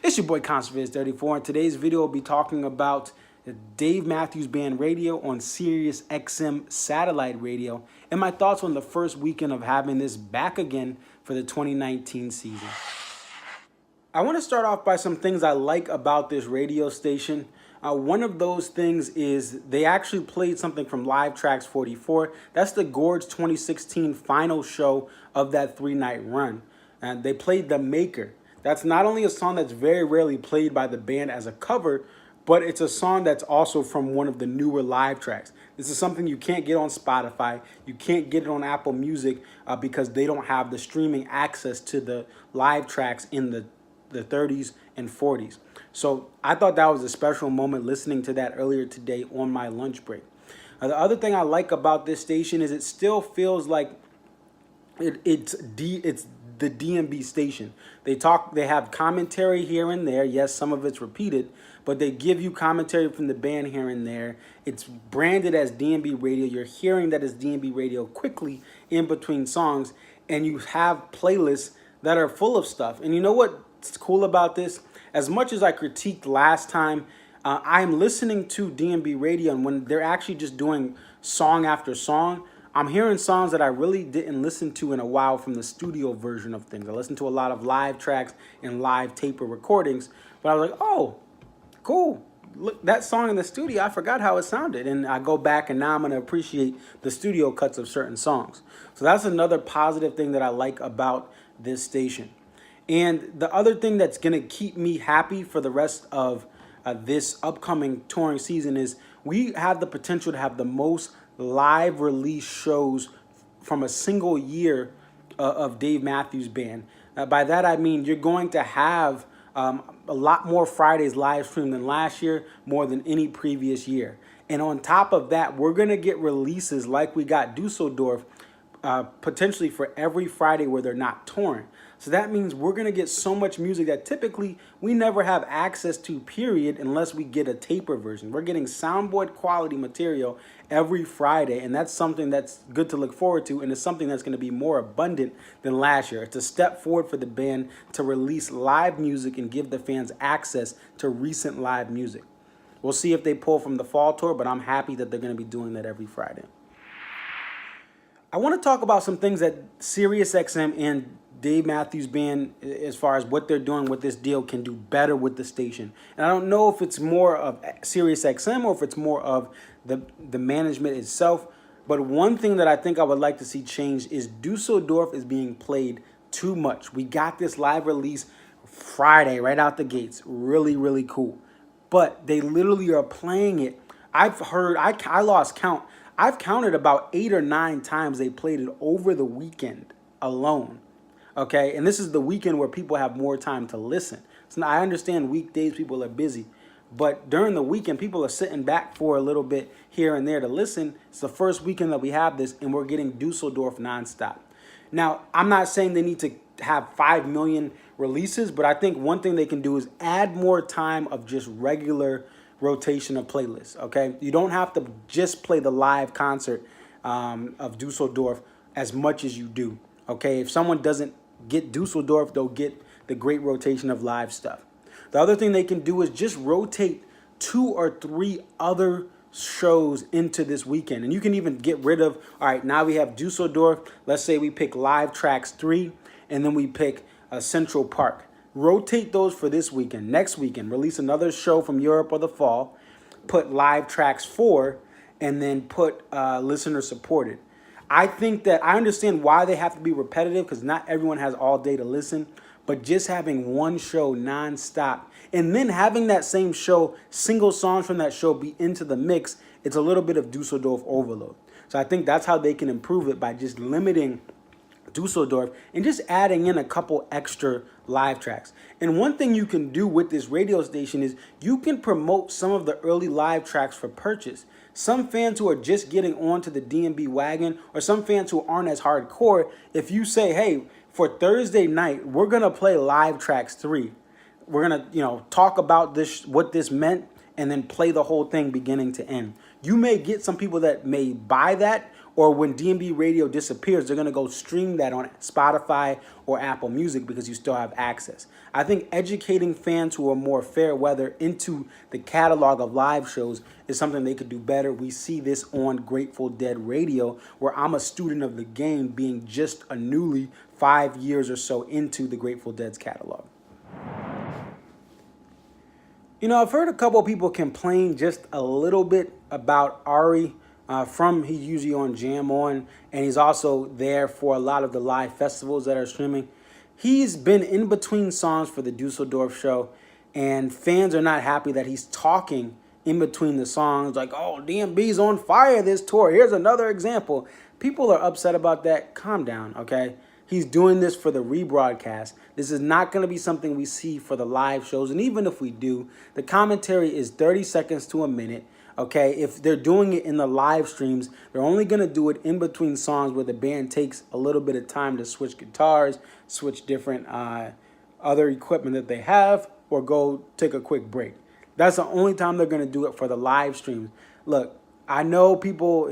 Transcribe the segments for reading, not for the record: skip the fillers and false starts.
It's your boy Conservative34, and today's video will be talking about the Dave Matthews Band radio on Sirius XM satellite radio and my thoughts on the first weekend of having this back again for the 2019 season. I want to start off by some things I like about this radio station. One of those things is they actually played something from Live Tracks 44. That's the Gorge 2016 final show of that 3-night run. And they played The Maker. That's not only a song that's very rarely played by the band as a cover, but it's a song that's also from one of the newer live tracks. This is something you can't get on Spotify. You can't get it on Apple Music because they don't have the streaming access to the live tracks in the 30s and 40s. So I thought that was a special moment listening to that earlier today on my lunch break. The other thing I like about this station is it still feels like it's the DMB station. They have commentary here and there. Yes, some of it's repeated, but they give you commentary from the band here and there. It's branded as DMB radio. You're hearing that it's DMB radio quickly in between songs, and you have playlists that are full of stuff. And you know what's cool about this? As much as I critiqued last time, I'm listening to DMB radio, and when they're actually just doing song after song, I'm hearing songs that I really didn't listen to in a while from the studio version of things. I listened to a lot of live tracks and live tape recordings, but I was like, oh, cool. Look, that song in the studio, I forgot how it sounded. And I go back and now I'm going to appreciate the studio cuts of certain songs. So that's another positive thing that I like about this station. And the other thing that's going to keep me happy for the rest of this upcoming touring season is we have the potential to have the most live release shows from a single year of Dave Matthews Band. By that I mean you're going to have a lot more Fridays live streamed than last year, more than any previous year. And on top of that, we're going to get releases like we got Dusseldorf potentially for every Friday where they're not touring. So that means we're going to get so much music that typically we never have access to, period, unless we get a taper version. We're getting soundboard quality material every Friday, and that's something that's good to look forward to, and it's something that's going to be more abundant than last year. It's a step forward for the band to release live music and give the fans access to recent live music. We'll see if they pull from the fall tour, but I'm happy that they're going to be doing that every Friday. I want to talk about some things that Sirius XM and Dave Matthews Band, as far as what they're doing with this deal, can do better with the station. And I don't know if it's more of Sirius XM or if it's more of the management itself. But one thing that I think I would like to see changed is Dusseldorf is being played too much. We got this live release Friday right out the gates. Really, really cool. But they literally are playing it. I've heard, I lost count. I've counted about 8 or 9 times they played it over the weekend alone. Okay, and this is the weekend where people have more time to listen. So now I understand weekdays people are busy, but during the weekend people are sitting back for a little bit here and there to listen. It's the first weekend that we have this, and we're getting Dusseldorf nonstop. Now, I'm not saying they need to have 5 million releases, but I think one thing they can do is add more time of just regular rotation of playlists. Okay, you don't have to just play the live concert of Dusseldorf as much as you do. Okay, if someone doesn't get Dusseldorf, they'll get the great rotation of live stuff. The other thing they can do is just rotate 2 or 3 other shows into this weekend. And you can even get rid of, all right, now we have Dusseldorf. Let's say we pick Live Tracks 3, and then we pick Central Park. Rotate those for this weekend. Next weekend, release another show from Europe or the fall. Put Live Tracks 4, and then put Listener Supported. I think that I understand why they have to be repetitive because not everyone has all day to listen, but just having one show nonstop and then having that same show, single songs from that show be into the mix, it's a little bit of Dusseldorf overload. So I think that's how they can improve it, by just limiting Dusseldorf and just adding in a couple extra live tracks. And one thing you can do with this radio station is you can promote some of the early live tracks for purchase. Some fans who are just getting onto the DMB wagon, or some fans who aren't as hardcore, if you say, hey, for Thursday night, we're going to play Live Tracks 3. We're going to, talk about this, what this meant, and then play the whole thing beginning to end. You may get some people that may buy that, or when DMB radio disappears, they're going to go stream that on Spotify or Apple Music because you still have access. I think educating fans who are more fair weather into the catalog of live shows is something they could do better. We see this on Grateful Dead Radio, where I'm a student of the game, being just a newly 5 years or so into the Grateful Dead's catalog. You know, I've heard a couple of people complain just a little bit about Ari he's usually on Jam On, and he's also there for a lot of the live festivals that are streaming. He's been in between songs for the Dusseldorf show, and fans are not happy that he's talking in between the songs like, oh, DMB's on fire this tour. Here's another example. People are upset about that. Calm down, okay? He's doing this for the rebroadcast. This is not going to be something we see for the live shows. And even if we do, the commentary is 30 seconds to a minute. Okay, if they're doing it in the live streams, they're only going to do it in between songs where the band takes a little bit of time to switch guitars, switch different other equipment that they have, or go take a quick break. That's the only time they're going to do it for the live streams. Look, I know people,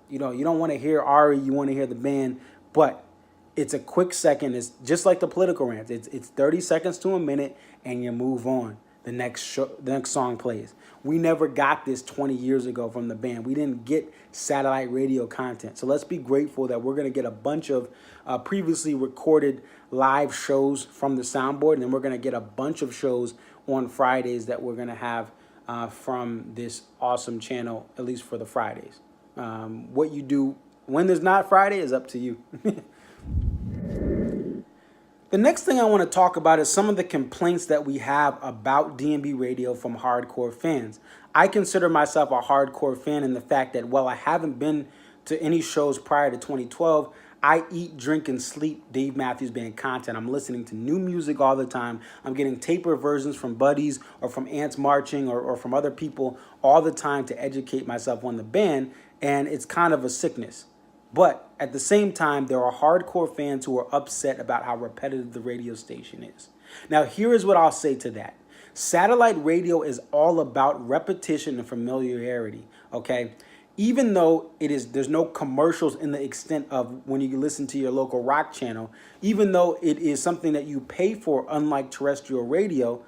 you know, you don't want to hear Ari, you want to hear the band, but it's a quick second. It's just like the political rants. It's 30 seconds to a minute, and you move on. The next song plays. We never got this 20 years ago from the band. We didn't get satellite radio content. So let's be grateful that we're going to get a bunch of previously recorded live shows from the soundboard, and then we're going to get a bunch of shows on Fridays that we're going to have from this awesome channel, at least for the Fridays. What you do when there's not Friday is up to you. The next thing I want to talk about is some of the complaints that we have about DMB radio from hardcore fans. I consider myself a hardcore fan in the fact that while I haven't been to any shows prior to 2012, I eat, drink, and sleep Dave Matthews Band content. I'm listening to new music all the time. I'm getting taper versions from buddies or from Ants Marching or from other people all the time to educate myself on the band, and it's kind of a sickness. But at the same time, there are hardcore fans who are upset about how repetitive the radio station is. Now, here is what I'll say to that. Satellite radio is all about repetition and familiarity, okay? Even though there's no commercials in the extent of when you listen to your local rock channel, even though it is something that you pay for, unlike terrestrial radio,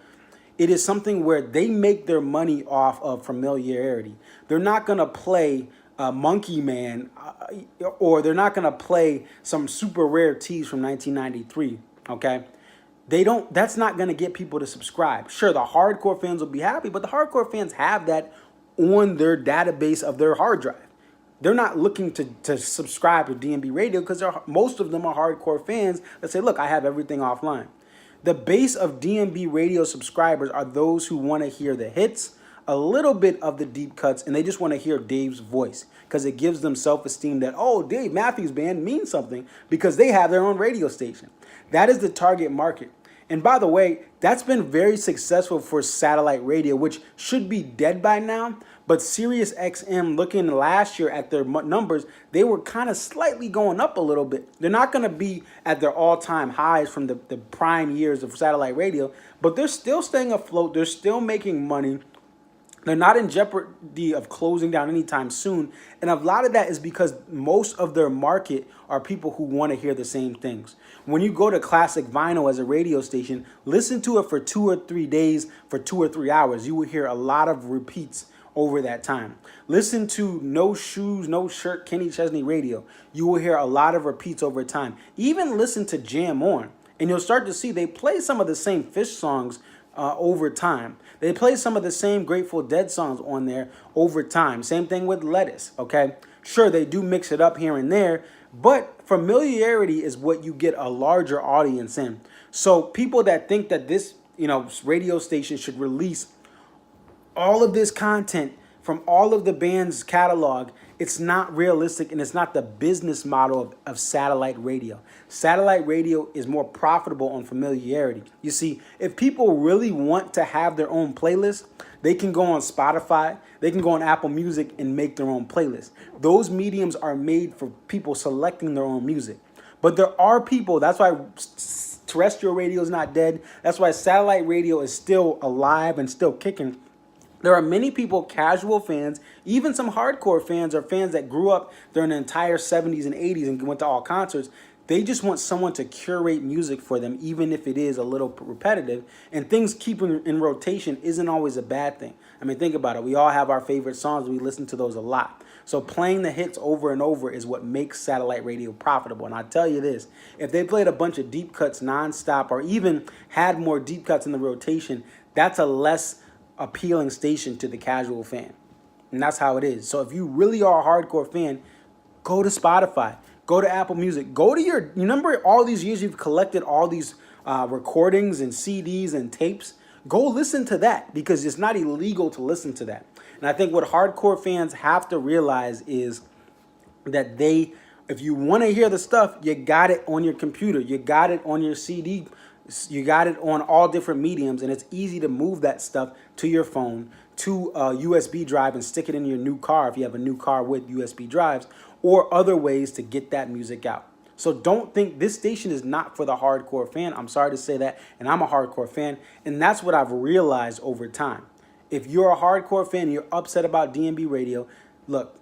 it is something where they make their money off of familiarity. They're not going to play Monkey Man, or they're not going to play some super rare teas from 1993, okay? That's not going to get people to subscribe. Sure, the hardcore fans will be happy, but the hardcore fans have that on their database of their hard drive. They're not looking to subscribe to DMB radio because most of them are hardcore fans that say, look, I have everything offline. The base of DMB radio subscribers are those who want to hear the hits, a little bit of the deep cuts, and they just want to hear Dave's voice because it gives them self-esteem that, oh, Dave Matthews Band means something because they have their own radio station. That is the target market. And by the way, that's been very successful for satellite radio, which should be dead by now. But Sirius XM, looking last year at their numbers, they were kind of slightly going up a little bit. They're not going to be at their all-time highs from the prime years of satellite radio, but they're still staying afloat. They're still making money. They're not in jeopardy of closing down anytime soon. And a lot of that is because most of their market are people who want to hear the same things. When you go to Classic Vinyl as a radio station, listen to it for 2 or 3 days, for 2 or 3 hours. You will hear a lot of repeats over that time. Listen to No Shoes, No Shirt, Kenny Chesney Radio. You will hear a lot of repeats over time. Even listen to Jam On, and you'll start to see they play some of the same Fish songs over time. They play some of the same Grateful Dead songs on there over time. Same thing with Lettuce, okay? Sure, they do mix it up here and there, but familiarity is what you get a larger audience in. So people that think that this, radio station should release all of this content from all of the band's catalog, it's not realistic, and it's not the business model of satellite radio. Satellite radio is more profitable on familiarity. You see, if people really want to have their own playlist, they can go on Spotify, they can go on Apple Music and make their own playlist. Those mediums are made for people selecting their own music. But there are people, that's why terrestrial radio is not dead. That's why satellite radio is still alive and still kicking. There are many people, casual fans, even some hardcore fans or fans that grew up during the entire 70s and 80s and went to all concerts. They just want someone to curate music for them, even if it is a little repetitive. And things keeping in rotation isn't always a bad thing. I mean, think about it. We all have our favorite songs. We listen to those a lot. So playing the hits over and over is what makes satellite radio profitable. And I tell you this, if they played a bunch of deep cuts nonstop or even had more deep cuts in the rotation, that's a less appealing station to the casual fan. And that's how it is. So if you really are a hardcore fan, go to Spotify, go to Apple Music, go to you remember all these years you've collected all these recordings and CDs and tapes. Go listen to that, because it's not illegal to listen to that. And I think what hardcore fans have to realize is that if you want to hear the stuff, you got it on your computer, you got it on your CD, you got it on all different mediums, and it's easy to move that stuff to your phone, to a USB drive, and stick it in your new car if you have a new car with USB drives, or other ways to get that music out. So don't think this station is not for the hardcore fan. I'm sorry to say that, and I'm a hardcore fan, and that's what I've realized over time. If you're a hardcore fan and you're upset about DMB Radio, look,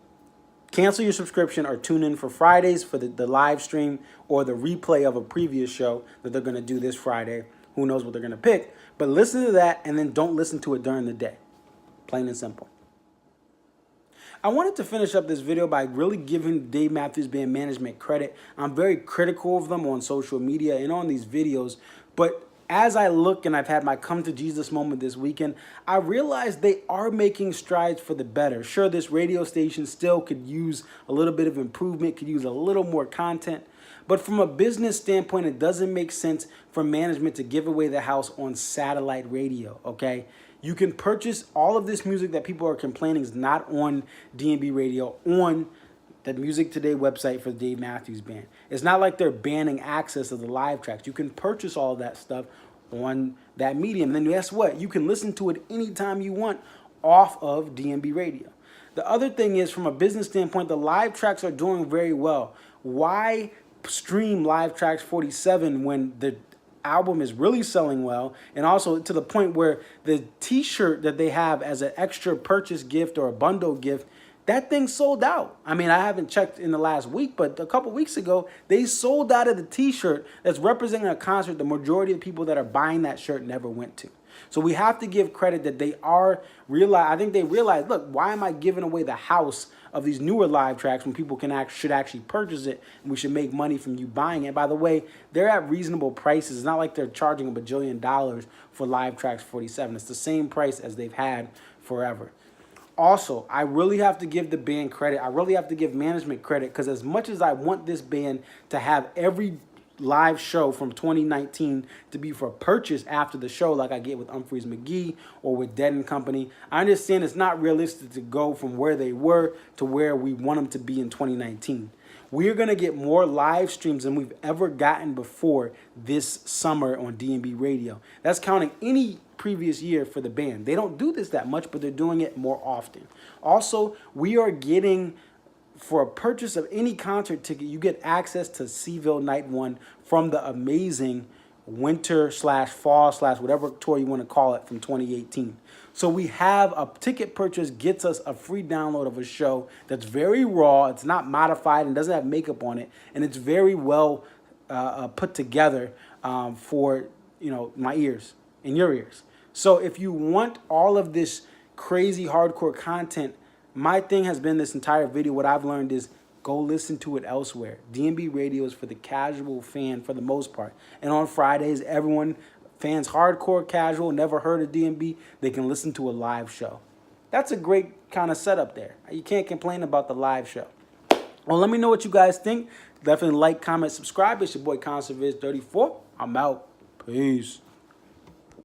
cancel your subscription or tune in for Fridays for the live stream or the replay of a previous show that they're going to do this Friday. Who knows what they're going to pick. But listen to that, and then don't listen to it during the day. Plain and simple. I wanted to finish up this video by really giving Dave Matthews Band management credit. I'm very critical of them on social media and on these videos, but as I look, and I've had my come to Jesus moment this weekend, I realize they are making strides for the better. Sure, this radio station still could use a little bit of improvement, could use a little more content, but from a business standpoint, it doesn't make sense for management to give away the house on satellite radio, okay? You can purchase all of this music that people are complaining is not on DMB radio on the Music Today website for the Dave Matthews Band. It's not like they're banning access to the live tracks. You can purchase all of that stuff on that medium. And then guess what? You can listen to it anytime you want off of DMB radio. The other thing is, from a business standpoint, the live tracks are doing very well. Why stream Live Tracks 47 when the album is really selling well, and also to the point where the t-shirt that they have as an extra purchase gift or a bundle gift, that thing sold out. I mean, I haven't checked in the last week, but a couple weeks ago, they sold out of the t-shirt that's representing a concert the majority of the people that are buying that shirt never went to. So we have to give credit that they are I think they realize, look, why am I giving away the house of these newer live tracks when people should actually purchase it, and we should make money from you buying it? By the way, they're at reasonable prices. It's not like they're charging a bajillion dollars for Live Tracks 47. It's the same price as they've had forever. Also, I really have to give the band credit. I really have to give management credit, because as much as I want this band to have every live show from 2019 to be for purchase after the show, like I get with Humphreys McGee or with Dead and Company, I understand it's not realistic to go from where they were to where we want them to be in 2019. We are going to get more live streams than we've ever gotten before this summer on DMB Radio. That's counting any previous year for the band. They don't do this that much, but they're doing it more often. Also, we are getting, for a purchase of any concert ticket, you get access to Seaville Night 1 from the amazing winter/fall/whatever tour you want to call it from 2018. So we have a ticket purchase gets us a free download of a show that's very raw. It's not modified and doesn't have makeup on it, and it's very well put together for my ears and your ears. So if you want all of this crazy hardcore content, my thing has been this entire video, what I've learned is go listen to it elsewhere. DMB Radio is for the casual fan for the most part. And on Fridays, fans hardcore, casual, never heard of DMB, they can listen to a live show. That's a great kind of setup there. You can't complain about the live show. Well, let me know what you guys think. Definitely like, comment, subscribe. It's your boy ConserViz34. I'm out. Peace.